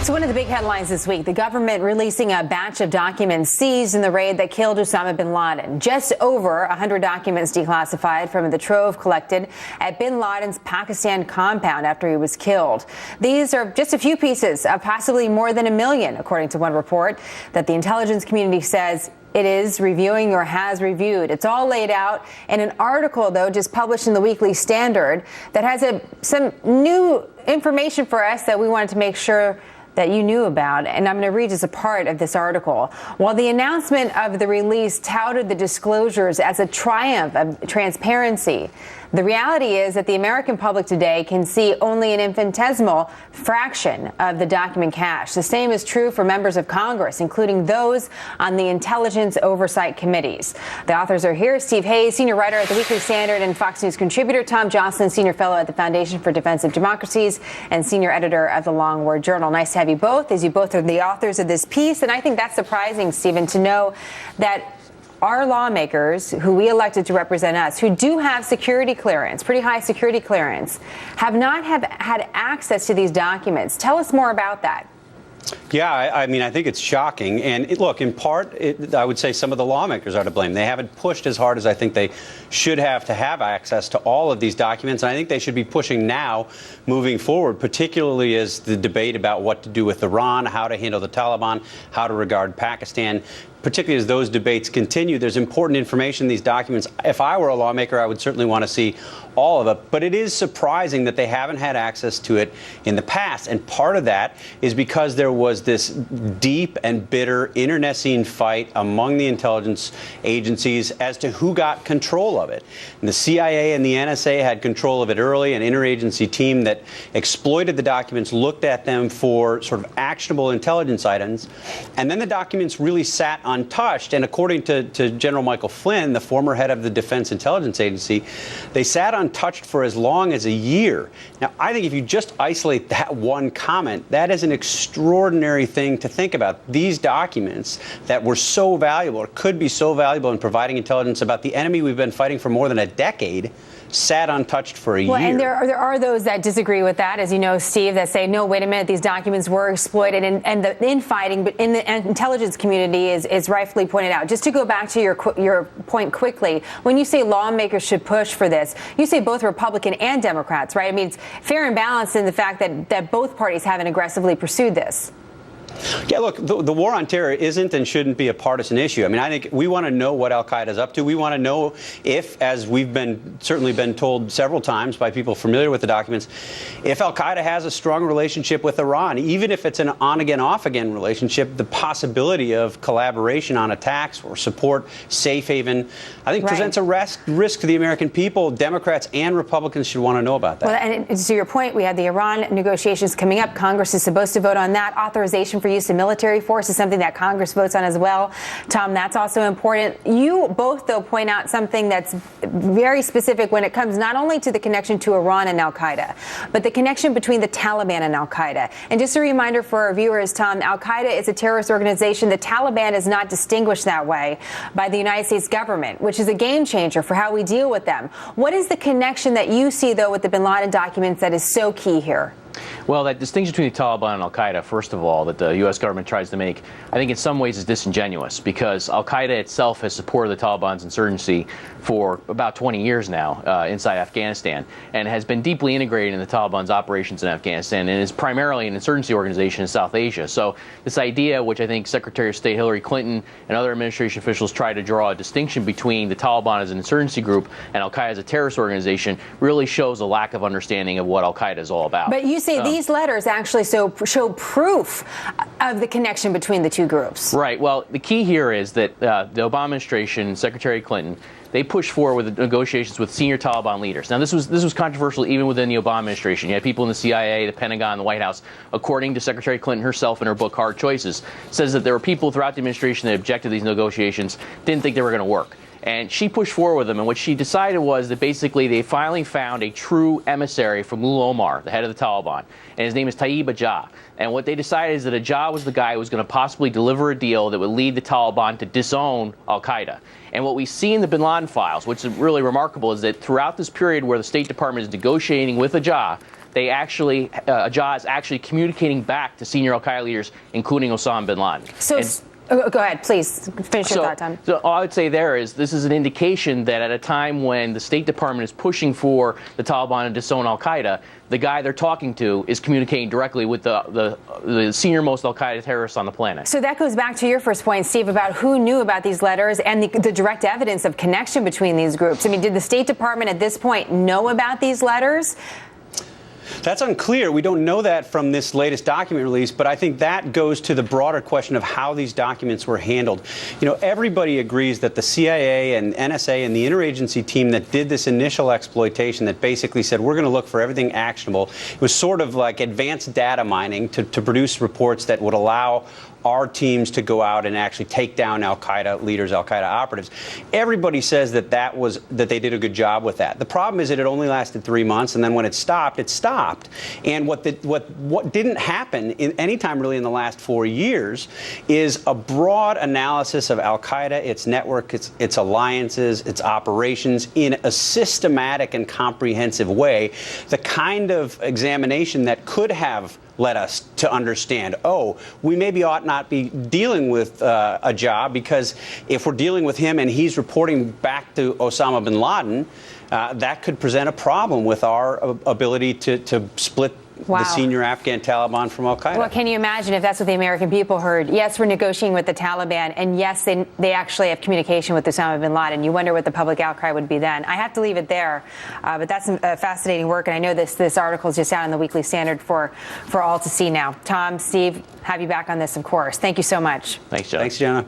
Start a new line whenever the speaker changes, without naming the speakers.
So one of the big headlines this week, the government releasing a batch of documents seized in the raid that killed Osama bin Laden. Just over 100 documents declassified from the trove collected at bin Laden's Pakistan compound after he was killed. These are just a few pieces of possibly more than 1 million, according to one report that the intelligence community says it is reviewing or has reviewed. It's all laid out in an article, though, just published in the Weekly Standard that has some new information for us that we wanted to make sure that you knew about, and I'm going to read just a part of this article. While the announcement of the release touted the disclosures as a triumph of transparency, the reality is that the American public today can see only an infinitesimal fraction of the document cache. The same is true for members of Congress, including those on the Intelligence Oversight Committees. The authors are here: Steve Hayes, senior writer at the Weekly Standard and Fox News contributor; Tom Joscelyn, senior fellow at the Foundation for Defensive Democracies and senior editor of the Long War Journal. Nice to have you both, as you both are the authors of this piece. And I think that's surprising, Stephen, to know that our lawmakers who we elected to represent us, who do have security clearance, pretty high security clearance, have not had access to these documents. Tell us more about that.
Yeah, I mean, I think it's shocking. And look, in part, I would say some of the lawmakers are to blame. They haven't pushed as hard as I think they should have to have access to all of these documents. And I think they should be pushing now, moving forward, particularly as the debate about what to do with Iran, how to handle the Taliban, how to regard Pakistan. Particularly as those debates continue, there's important information in these documents. If I were a lawmaker, I would certainly want to see all of it. But it is surprising that they haven't had access to it in the past. And part of that is because there was this deep and bitter internecine fight among the intelligence agencies as to who got control of it. And the CIA and the NSA had control of it early, an interagency team that exploited the documents, looked at them for sort of actionable intelligence items. And then the documents really sat untouched. And according to General Michael Flynn, the former head of the Defense Intelligence Agency, they sat untouched for as long as a year. Now, I think if you just isolate that one comment, that is an extraordinary thing to think about. These documents that were so valuable, or could be so valuable in providing intelligence about the enemy we've been fighting for more than a decade, sat untouched for a year.
And there are those that disagree with that, as you know, Steve, that say, no, wait a minute, these documents were exploited, and the infighting in the intelligence community is rightfully pointed out. Just to go back to your point quickly, when you say lawmakers should push for this, you say both Republican and Democrats, right? I mean, it's fair and balanced in the fact that both parties haven't aggressively pursued this.
Yeah, look, the war on terror isn't and shouldn't be a partisan issue. I mean, I think we want to know what al-Qaeda is up to. We want to know if, as we've certainly been told several times by people familiar with the documents, if al-Qaeda has a strong relationship with Iran, even if it's an on-again, off-again relationship, the possibility of collaboration on attacks or support, safe haven, I think presents a risk to the American people. Democrats and Republicans should want to know about that.
Well, and to your point, we have the Iran negotiations coming up. Congress is supposed to vote on that. Authorization for use of military force is something that Congress votes on as well. Tom, that's also important. You both, though, point out something that's very specific when it comes not only to the connection to Iran and al-Qaeda, but the connection between the Taliban and al-Qaeda. And just a reminder for our viewers, Tom, al-Qaeda is a terrorist organization. The Taliban is not distinguished that way by the United States government, which is a game changer for how we deal with them. What is the connection that you see, though, with the bin Laden documents that is so key here?
Well, that distinction between the Taliban and al-Qaeda, first of all, that the U.S. government tries to make, I think in some ways is disingenuous, because al-Qaeda itself has supported the Taliban's insurgency for about 20 years now inside Afghanistan, and has been deeply integrated in the Taliban's operations in Afghanistan, and is primarily an insurgency organization in South Asia. So this idea, which I think Secretary of State Hillary Clinton and other administration officials try to draw a distinction between the Taliban as an insurgency group and al-Qaeda as a terrorist organization, really shows a lack of understanding of what al-Qaeda is all about.
But you say these letters actually show proof of the connection between the two groups.
Right. Well, the key here is that the Obama administration, Secretary Clinton, they pushed forward with the negotiations with senior Taliban leaders. Now, this was controversial even within the Obama administration. You had people in the CIA, the Pentagon, the White House, according to Secretary Clinton herself in her book, Hard Choices, says that there were people throughout the administration that objected to these negotiations, didn't think they were going to work. And she pushed forward with them, and what she decided was that basically they finally found a true emissary for Mullah Omar, the head of the Taliban, and his name is Tayyib Ajah. And what they decided is that Ajah was the guy who was going to possibly deliver a deal that would lead the Taliban to disown al-Qaeda. And what we see in the bin Laden files, which is really remarkable, is that throughout this period where the State Department is negotiating with Ajah, they actually, Jah is actually communicating back to senior al-Qaeda leaders, including Osama bin Laden.
Go ahead, please finish your thought, Tom.
So all I would say there is this is an indication that at a time when the State Department is pushing for the Taliban to disown al-Qaeda, the guy they're talking to is communicating directly with the senior-most al-Qaeda terrorists on the planet.
So that goes back to your first point, Steve, about who knew about these letters and the direct evidence of connection between these groups. I mean, did the State Department at this point know about these letters?
That's unclear. We don't know that from this latest document release, but I think that goes to the broader question of how these documents were handled. You know, everybody agrees that the CIA and NSA and the interagency team that did this initial exploitation that basically said we're going to look for everything actionable, it was sort of like advanced data mining to produce reports that would allow our teams to go out and actually take down al-Qaeda leaders, al-Qaeda operatives. Everybody says that they did a good job with that. The problem is that it only lasted 3 months, and then when it stopped, it stopped. And what didn't happen in any time really in the last 4 years is a broad analysis of al-Qaeda, its network, its alliances, its operations in a systematic and comprehensive way, the kind of examination that could have led us to understand, oh, we maybe ought not be dealing with a Jah, because if we're dealing with him and he's reporting back to Osama bin Laden, that could present a problem with our ability to split the senior Afghan Taliban from al-Qaeda.
Well, can you imagine if that's what the American people heard? Yes, we're negotiating with the Taliban, and yes, they actually have communication with Osama bin Laden. You wonder what the public outcry would be then. I have to leave it there, but that's some fascinating work, and I know this article is just out in the Weekly Standard for all to see now. Tom, Steve, have you back on this, of course. Thank you so much.
Thanks, Jenna.
Thanks, Jenna.